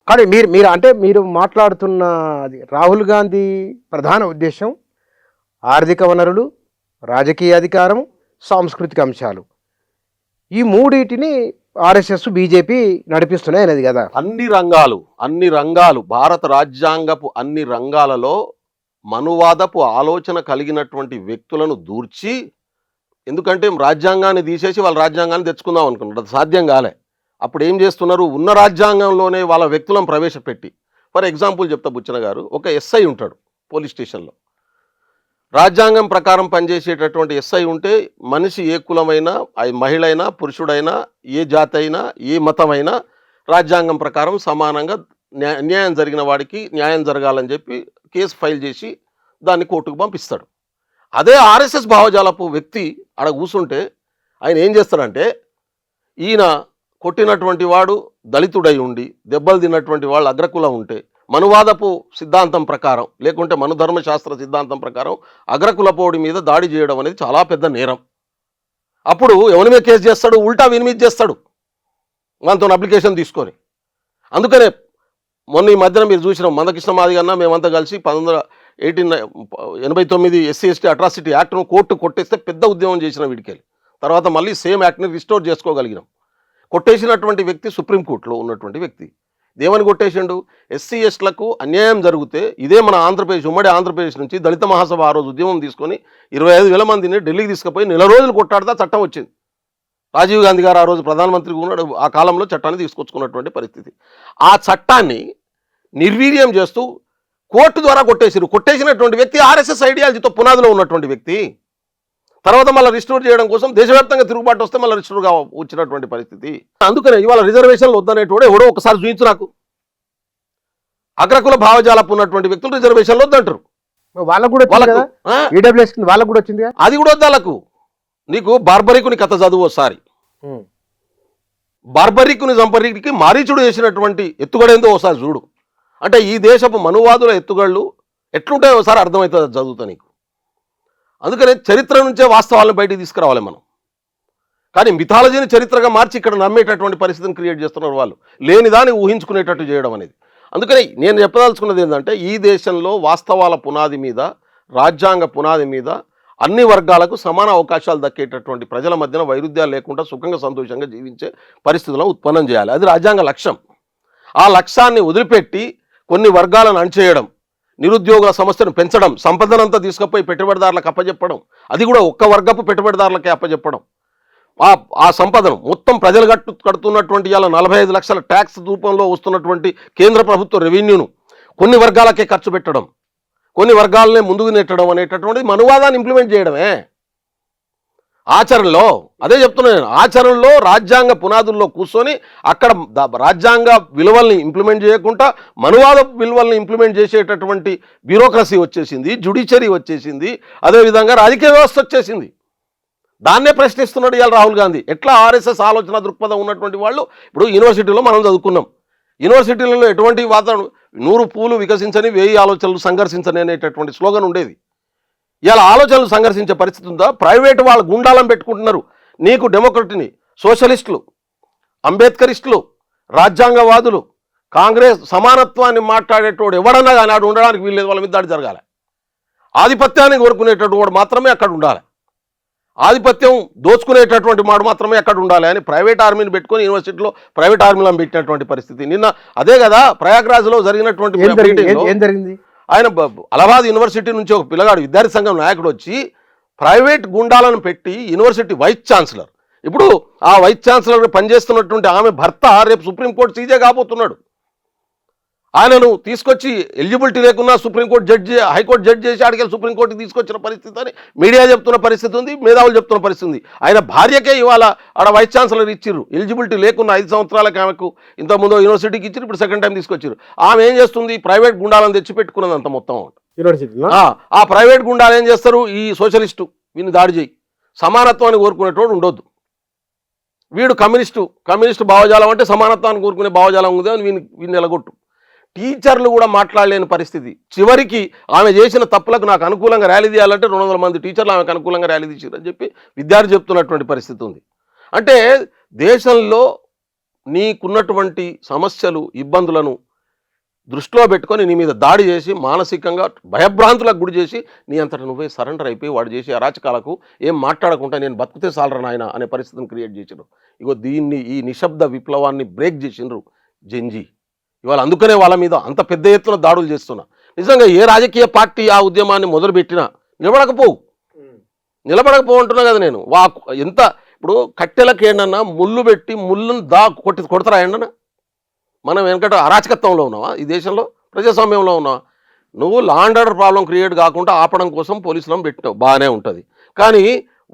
కానీ మీరు మీరు అంటే మీరు మాట్లాడుతున్న అది రాహుల్ గాంధీ ప్రధాన ఉద్దేశం ఆర్థిక వనరులు, రాజకీయ అధికారం, సాంస్కృతిక అంశాలు. ఈ మూడిటిని ఆర్ఎస్ఎస్, బీజేపీ నడిపిస్తున్నాయి అనేది కదా. అన్ని రంగాలు భారత రాజ్యాంగపు అన్ని రంగాలలో మనువాదపు ఆలోచన కలిగినటువంటి వ్యక్తులను దూర్చి, ఎందుకంటే రాజ్యాంగాన్ని తీసేసి వాళ్ళ రాజ్యాంగాన్ని తెచ్చుకుందాం అనుకున్నారు, అది సాధ్యం కాలే. అప్పుడు ఏం చేస్తున్నారు, ఉన్న రాజ్యాంగంలోనే వాళ్ళ వ్యక్తులను ప్రవేశపెట్టి, ఫర్ ఎగ్జాంపుల్ చెప్తా బుచ్చన గారు, ఒక ఎస్ఐ ఉంటాడు పోలీస్ స్టేషన్లో, రాజ్యాంగం ప్రకారం పనిచేసేటటువంటి ఎస్ఐ ఉంటే మనిషి ఏ కులమైనా, మహిళ అయినా, పురుషుడైనా, ఏ జాతి అయినా, ఏ మతమైనా రాజ్యాంగం ప్రకారం సమానంగా న్యాయం జరిగిన వాడికి న్యాయం జరగాలని చెప్పి కేసు ఫైల్ చేసి దాన్ని కోర్టుకు పంపిస్తాడు. అదే ఆర్ఎస్ఎస్ భావజాలపు వ్యక్తి ఆడ కూర్చుంటే ఆయన ఏం చేస్తాడంటే, ఈయన కొట్టినటువంటి వాడు దళితుడై ఉండి దెబ్బలు తిన్నటువంటి వాళ్ళు అగ్రకులం ఉంటే మనువాదపు సిద్ధాంతం ప్రకారం, లేకుంటే మనుధర్మశాస్త్ర సిద్ధాంతం ప్రకారం అగ్రకులపోడి మీద దాడి చేయడం అనేది చాలా పెద్ద నేరం. అప్పుడు ఎవరి మీద కేసు చేస్తాడు, ఉల్టా వీని మీద చేస్తాడు మనతో అప్లికేషన్ తీసుకొని. అందుకనే మొన్న ఈ మధ్యన మీరు చూసిన మందకృష్ణ మాదిగ అన్న మేమంతా కలిసి 1989 ఎస్సీ ఎస్టీ అట్రాసిటీ యాక్ట్ను కోర్టు కొట్టేస్తే పెద్ద ఉద్యమం చేసిన వీడికెళ్ళి తర్వాత మళ్ళీ సేమ్ యాక్ట్ని రిస్టోర్ చేసుకోగలిగినాం. కొట్టేసినటువంటి వ్యక్తి సుప్రీంకోర్టులో ఉన్నటువంటి వ్యక్తి. దేవని కొట్టేసిండు, ఎస్సీ ఎస్టీలకు అన్యాయం జరిగితే ఇదే మన ఆంధ్రప్రదేశ్, ఉమ్మడి ఆంధ్రప్రదేశ్ నుంచి దళిత మహాసభ ఆ రోజు ఉద్యమం తీసుకొని 25,000 మందిని ఢిల్లీకి తీసుకుపోయి నెల రోజులు కొట్టాడితే చట్టం వచ్చింది. రాజీవ్ గాంధీ గారు ఆ రోజు ప్రధానమంత్రిగా ఉన్నాడు, ఆ కాలంలో చట్టాన్ని తీసుకొచ్చుకున్నటువంటి పరిస్థితి. ఆ చట్టాన్ని నిర్వీర్యం చేస్తూ కోర్టు ద్వారా కొట్టేసినటువంటి వ్యక్తి ఆర్ఎస్ఎస్ ఐడియాలజీతో పునాదిలో ఉన్నటువంటి వ్యక్తి. తర్వాత మళ్ళీ రిస్టోర్ చేయడం కోసం దేశవ్యాప్తంగా తిరుగుబాటు వస్తే మళ్ళీ రిస్టోర్గా వచ్చినటువంటి పరిస్థితి. అందుకనే ఇవాళ రిజర్వేషన్లు వద్దనేటోడు ఎవడో ఒకసారి చూపించు నాకు. అగ్రకుల భావజాలపు ఉన్నటువంటి వ్యక్తులు రిజర్వేషన్లు వద్దంటారు. వాళ్ళకు కూడా వచ్చింది, అది కూడా వద్దు వాళ్ళకు. నీకు బార్బరికుని కథ చదువు ఒకసారి. బార్బరికుని సంపరికి మారీచుడు చేసినటువంటి ఎత్తుగడేందో ఒకసారి చూడు. అంటే ఈ దేశపు మనువాదుల ఎత్తుగళ్ళు ఎట్లుంటాయో ఒకసారి అర్థమవుతుంది చదువుతా నీకు. అందుకనే చరిత్ర నుంచే వాస్తవాలను బయటికి తీసుకురావాలి మనం. కానీ మిథాలజీని చరిత్రగా మార్చి ఇక్కడ నమ్మేటటువంటి పరిస్థితిని క్రియేట్ చేస్తున్నారు వాళ్ళు, లేని దాన్ని ఊహించుకునేటట్టు చేయడం అనేది. అందుకని నేను చెప్పదలుచుకున్నది ఏంటంటే, ఈ దేశంలో వాస్తవాల పునాది మీద, రాజ్యాంగ పునాది మీద అన్ని వర్గాలకు సమాన అవకాశాలు దక్కేటటువంటి, ప్రజల మధ్యన వైరుధ్యాలు లేకుండా సుఖంగా సంతోషంగా జీవించే పరిస్థితులను ఉత్పన్నం చేయాలి. అది రాజ్యాంగ లక్ష్యం. ఆ లక్ష్యాన్ని వదిలిపెట్టి కొన్ని వర్గాలను అణచేయడం, నిరుద్యోగుల సమస్యను పెంచడం, సంపదనంతా తీసుకుపోయి పెట్టుబడిదారులకు అప్పచెప్పడం, అది కూడా ఒక్క వర్గపు పెట్టుబడిదారులకే అప్పచెప్పడం, ఆ సంపదను మొత్తం ప్రజలు కడుతున్నటువంటి ఇవాళ 45 లక్షల ట్యాక్స్ రూపంలో వస్తున్నటువంటి కేంద్ర ప్రభుత్వ రెవెన్యూను కొన్ని వర్గాలకే ఖర్చు పెట్టడం, కొన్ని వర్గాలనే ముందుకు నెట్టడం అనేటటువంటి మనువాదాన్ని ఇంప్లిమెంట్ చేయడమే ఆచరణలో. అదే చెప్తున్నాను నేను, ఆచరణలో రాజ్యాంగ పునాదుల్లో కూర్చొని అక్కడ రాజ్యాంగ విలువల్ని ఇంప్లిమెంట్ చేయకుండా మనువాద విలువల్ని ఇంప్లిమెంట్ చేసేటటువంటి బ్యూరోక్రసీ వచ్చేసింది, జ్యుడిషియరీ వచ్చేసింది, అదేవిధంగా రాజకీయ వ్యవస్థ వచ్చేసింది. దాన్నే ప్రశ్నిస్తున్నాడు ఇవాళ రాహుల్ గాంధీ. ఎట్లా ఆర్ఎస్ఎస్ ఆలోచన దృక్పథం ఉన్నటువంటి వాళ్ళు, ఇప్పుడు యూనివర్సిటీలో మనం చదువుకున్నాం, యూనివర్సిటీలలో ఎటువంటి వాతావరణం, 100 పూలు వికసించని 1000 ఆలోచనలు సంఘర్షించని అనేటటువంటి స్లోగన్ ఉండేది. ఇలా ఆలోచనలు సంఘర్షించే పరిస్థితి ఉందా? ప్రైవేటు వాళ్ళ గుండాలను పెట్టుకుంటున్నారు. నీకు డెమోక్రట్ని, సోషలిస్టులు, అంబేద్కరిస్టులు, రాజ్యాంగవాదులు, కాంగ్రెస్ సమానత్వాన్ని మాట్లాడేటోడు ఎవడన్నా కానీ ఆడు ఉండడానికి వీల్లేదు, వాళ్ళ మీద దాడి జరగాలి. ఆధిపత్యాన్ని కోరుకునేటటువంటి వాడు మాత్రమే అక్కడ ఉండాలి, ఆధిపత్యం దోచుకునేటటువంటి వాడు మాత్రమే అక్కడ ఉండాలి అని ప్రైవేట్ ఆర్మీని పెట్టుకొని యూనివర్సిటీలో ప్రైవేట్ ఆర్మీలను పెట్టినటువంటి పరిస్థితి. నిన్న అదే కదా ప్రయాగ్రాజ్లో జరిగినటువంటి జరిగింది. ఆయన అలహాబాద్ యూనివర్సిటీ నుంచి ఒక పిల్లగాడు విద్యార్థి సంఘం నాయకుడు వచ్చి ప్రైవేట్ గుండాలను పెట్టి యూనివర్సిటీ వైస్ ఛాన్సలర్, ఇప్పుడు ఆ వైస్ ఛాన్సలర్ పనిచేస్తున్నటువంటి ఆమె భర్త రేపు సుప్రీంకోర్టు సీజే కాబోతున్నాడు. ఆయనను తీసుకొచ్చి ఎలిజిబిలిటీ లేకున్నా సుప్రీంకోర్టు జడ్జి, హైకోర్టు జడ్జి చేసి ఆడికెళ్ళి సుప్రీంకోర్టుకి తీసుకొచ్చిన పరిస్థితి అని మీడియా చెప్తున్న పరిస్థితి ఉంది, మేధావులు చెప్తున్న పరిస్థితి ఉంది. ఆయన భార్యకే ఇవాళ ఆడ వైస్ ఛాన్సలర్ ఇచ్చిర్రు, ఎలిజిబిలిటీ లేకున్నా 5 సంవత్సరాలకి ఆమెకు ఇంతకుముందు యూనివర్సిటీకి ఇచ్చారు, ఇప్పుడు సెకండ్ టైం తీసుకొచ్చారు. ఆమె ఏం చేస్తుంది, ప్రైవేట్ గుండాలను తెచ్చిపెట్టుకున్నది అంత మొత్తం యూనివర్సిటీలో. ఆ ప్రైవేట్ గుండాలు ఏం చేస్తారు, ఈ సోషలిస్టు వీని దాడి చేయి, సమానత్వాన్ని కోరుకునేటోడు ఉండొద్దు, వీడు కమ్యూనిస్టు భావజాలం అంటే సమానత్వాన్ని కోరుకునే భావజాలం ఉంది అని వీడిని ఎలగొట్టు. టీచర్లు కూడా మాట్లాడలేని పరిస్థితి. చివరికి ఆమె చేసిన తప్పులకు నాకు అనుకూలంగా ర్యాలీ తీయాలంటే 200 మంది టీచర్లు ఆమెకు అనుకూలంగా ర్యాలీ తీసారని చెప్పి విద్యార్థి చెప్తున్నటువంటి పరిస్థితి ఉంది. అంటే దేశంలో నీకున్నటువంటి సమస్యలు, ఇబ్బందులను దృష్టిలో పెట్టుకొని నీ మీద దాడి చేసి మానసికంగా భయభ్రాంతులకు గురి చేసి నీ అంతటా నువ్వే సరెండర్ అయిపోయి వాడు చేసి అరాచకాలకు ఏం మాట్లాడకుండా నేను బతికితే సాలరా నాయన అనే పరిస్థితిని క్రియేట్ చేసిండ్రు. ఇగో దీన్ని ఈ నిశ్శబ్ద విప్లవాన్ని బ్రేక్ చేసిండ్రు జెన్జీ. ఇవాళ అందుకనే వాళ్ళ మీద అంత పెద్ద ఎత్తున దాడులు చేస్తున్నా. నిజంగా ఏ రాజకీయ పార్టీ ఆ ఉద్యమాన్ని మొదలుపెట్టినా నిలబడకపో అంటున్నా కదా నేను. ఎంత ఇప్పుడు కట్టెలకు ఏంటన్నా ముళ్ళు పెట్టి ముళ్ళును కొడతారా ఏంటన్నా? మనం వెనకట అరాచకత్వంలో ఉన్నావా? ఈ దేశంలో ప్రజాస్వామ్యంలో ఉన్నావా? నువ్వు law and order problem create కాకుండా ఆపడం కోసం పోలీసులను పెట్టినావు, బాగానే ఉంటుంది. కానీ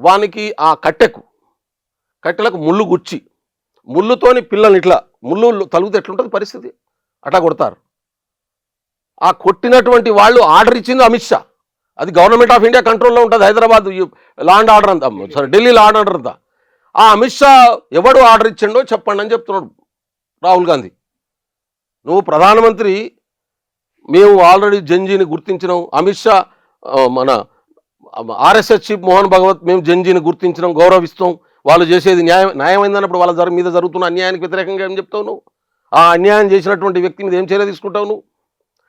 వానికి ఆ కట్టెలకు ముళ్ళు గుచ్చి ముళ్ళుతోని పిల్లల్ని ఇట్లా ముళ్ళు తలుగుతే ఎట్లుంటుంది పరిస్థితి? అట్లా కొడతారు. ఆ కొట్టినటువంటి వాళ్ళు ఆర్డర్ ఇచ్చింది అమిత్ షా. అది గవర్నమెంట్ ఆఫ్ ఇండియా కంట్రోల్లో ఉంటుంది. హైదరాబాద్ లా అండ్ ఆర్డర్ అంతా, sorry Delhi law and order అంతా. ఆ అమిత్ షా ఎవడు ఆర్డర్ ఇచ్చిండో చెప్పండి అని చెప్తున్నాడు రాహుల్ గాంధీ. నువ్వు ప్రధానమంత్రి, మేము ఆల్రెడీ జెన్జీని గుర్తించినాం. అమిత్ షా మన ఆర్ఎస్ఎస్ చీఫ్ మోహన్ భగవత్ మేము జెన్జీని గుర్తించినాం, గౌరవిస్తాం, వాళ్ళు చేసేది న్యాయమైందన్నప్పుడు వాళ్ళ మీద జరుగుతున్న అన్యాయానికి వ్యతిరేకంగా ఏం చెప్తావు నువ్వు? ఆ అన్యాయం చేసినటువంటి వ్యక్తి మీద ఏం చర్య తీసుకుంటావు నువ్వు?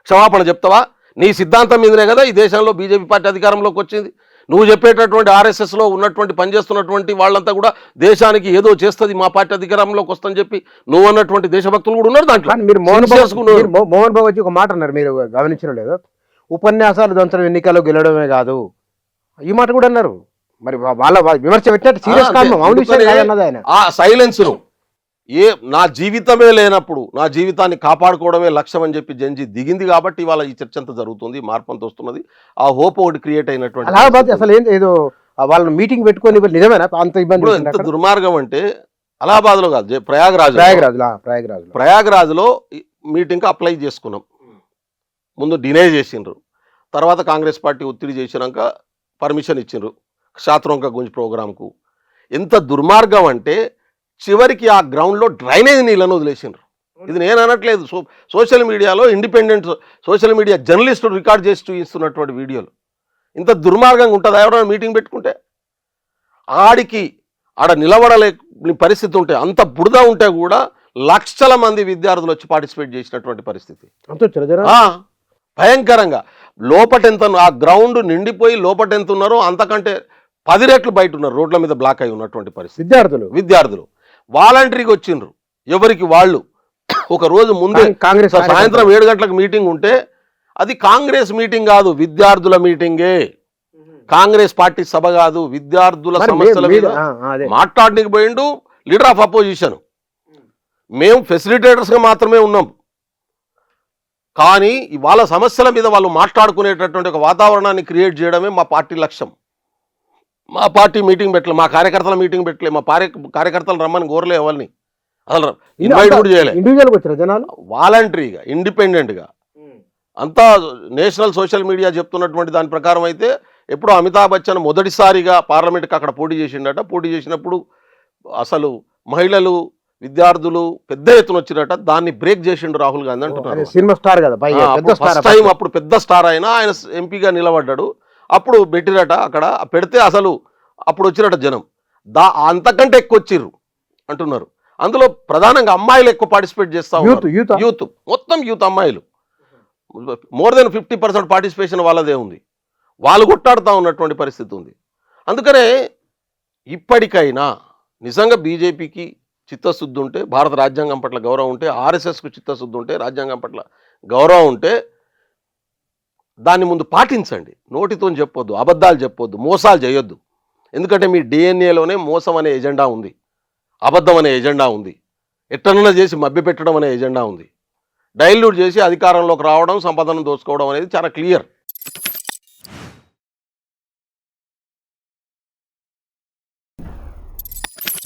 క్షమాపణ చెప్తావా? నీ సిద్ధాంతం మీదనే కదా ఈ దేశంలో బీజేపీ పార్టీ అధికారంలోకి వచ్చింది. నువ్వు చెప్పేటటువంటి ఆర్ఎస్ఎస్లో ఉన్నటువంటి పనిచేస్తున్నటువంటి వాళ్ళంతా కూడా దేశానికి ఏదో చేస్తుంది మా పార్టీ అధికారంలోకి వస్తుందని చెప్పి నువ్వు అన్నటువంటి దేశభక్తులు కూడా ఉన్నారు దాంట్లో. మీరు మోహన్ భగవత్ ఒక మాట అన్నారు, మీరు గమనించడం లేదు? ఉపన్యాసాలు దంచడం ఎన్నికల్లో గెలవడమే కాదు, ఈ మాట కూడా అన్నారు. మరి వాళ్ళ విమర్శ పెట్టినట్టు సీరియస్ కాదు. ఆ సైలెన్స్ నా జీవితమే లేనప్పుడు నా జీవితాన్ని కాపాడుకోవడమే లక్ష్యం అని చెప్పి జెన్జీ దిగింది కాబట్టి ఇవాళ ఈ చర్చ అంతా జరుగుతుంది, మార్పు అంత వస్తున్నది. ఆ హోప్ ఒకటి క్రియేట్ అయినటువంటి అలహాబాద్ అసలు ఏదో వాళ్ళని మీటింగ్ పెట్టుకొని నిజమేనా అంత ఇబ్బంది? ఎంత దుర్మార్గం అంటే అలహాబాద్లో కాదు, ప్రయాగ్రాజ్లో మీటింగ్కి అప్లై చేసుకున్నాం. ముందు డినై చేసిండ్రు, తర్వాత కాంగ్రెస్ పార్టీ ఒత్తిడి చేసినాక పర్మిషన్ ఇచ్చిండ్రు శాత్రోంక గుంజ్ ప్రోగ్రాంకు. ఎంత దుర్మార్గం అంటే చివరికి ఆ గ్రౌండ్లో డ్రైనేజ్ నీళ్ళను వదిలేసిండ్రు. ఇది నేను అనట్లేదు, సోషల్ మీడియాలో ఇండిపెండెంట్ సోషల్ మీడియా జర్నలిస్టులు రికార్డ్ చేసి చూపిస్తున్నటువంటి వీడియోలు. ఇంత దుర్మార్గంగా ఉంటుందా ఎవరైనా మీటింగ్ పెట్టుకుంటే? ఆడ నిలబడలేని పరిస్థితి ఉంటే, అంత బురద ఉంటే కూడా లక్షల మంది విద్యార్థులు వచ్చి పార్టిసిపేట్ చేసినటువంటి పరిస్థితి. భయంకరంగా లోపటెంత ఆ గ్రౌండ్ నిండిపోయి లోపటెంత ఉన్నారో అంతకంటే 10 రెట్లు బయట ఉన్నారు, రోడ్ల మీద బ్లాక్ అయి ఉన్నటువంటి పరిస్థితి. విద్యార్థులు వాలంటరీగా వచ్చిండ్రు, ఎవరికి వాళ్ళు. ఒక రోజు ముందే సాయంత్రం 7 గంటలకు మీటింగ్ ఉంటే అది కాంగ్రెస్ మీటింగ్ కాదు, విద్యార్థుల మీటింగే. కాంగ్రెస్ పార్టీ సభ కాదు, విద్యార్థుల సమస్యల మీద మాట్లాడడానికి పోయిండు లీడర్ ఆఫ్ అపోజిషన్. మేము ఫెసిలిటేటర్స్గా మాత్రమే ఉన్నాం, కానీ వాళ్ళ సమస్యల మీద వాళ్ళు మాట్లాడుకునేటటువంటి ఒక వాతావరణాన్ని క్రియేట్ చేయడమే మా పార్టీ లక్ష్యం. మా పార్టీ మీటింగ్ పెట్టలే, మా కార్యకర్తల మీటింగ్ పెట్టలే, మా కార్యకర్తలు రమ్మని కోరలే, ఎవరిని అసలు ఇన్వైట్ కూడా చేయలే. వాలంటరీగా ఇండిపెండెంట్గా అంతా నేషనల్ సోషల్ మీడియా చెప్తున్నటువంటి దాని ప్రకారం అయితే ఎప్పుడో అమితాబ్ బచ్చన్ మొదటిసారిగా పార్లమెంట్కి అక్కడ పోటీ చేసిండట. పోటీ చేసినప్పుడు అసలు మహిళలు విద్యార్థులు పెద్ద ఎత్తున వచ్చినట, దాన్ని బ్రేక్ చేసిండు రాహుల్ గాంధీ అంటున్నారు. సినిమా స్టార్ కదా, ఫస్ట్ టైం అప్పుడు పెద్ద స్టార్ అయినా ఆయన ఎంపీగా నిలబడ్డాడు. అప్పుడు పెట్టిరట, అక్కడ పెడితే అసలు అప్పుడు వచ్చిరట జనం అంతకంటే ఎక్కువ వచ్చిర్రు అంటున్నారు. అందులో ప్రధానంగా అమ్మాయిలు ఎక్కువ పార్టిసిపేట్ చేస్తా ఉన్నారు. యూత్ మొత్తం యూత్ అమ్మాయిలు మోర్ దెన్ 50% పార్టిసిపేషన్ వాళ్ళదే ఉంది. వాళ్ళు కొట్టాడుతూ ఉన్నటువంటి పరిస్థితి ఉంది. అందుకనే ఇప్పటికైనా నిజంగా బీజేపీకి చిత్తశుద్ధి ఉంటే, భారత రాజ్యాంగం పట్ల గౌరవం ఉంటే, ఆర్ఎస్ఎస్కు చిత్తశుద్ధి ఉంటే, రాజ్యాంగం పట్ల గౌరవం ఉంటే దాన్ని ముందు పాటించండి. నోటితో చెప్పొద్దు, అబద్ధాలు చెప్పొద్దు, మోసాలు చేయొద్దు. ఎందుకంటే మీ డిఎన్ఏలోనే మోసం అనే ఎజెండా ఉంది, అబద్ధం అనే ఎజెండా ఉంది, ఎట్టనన్నా చేసి మభ్యపెట్టడం అనే ఎజెండా ఉంది. డైల్యూట్ చేసి అధికారంలోకి రావడం, సంపదను దోచుకోవడం అనేది చాలా క్లియర్.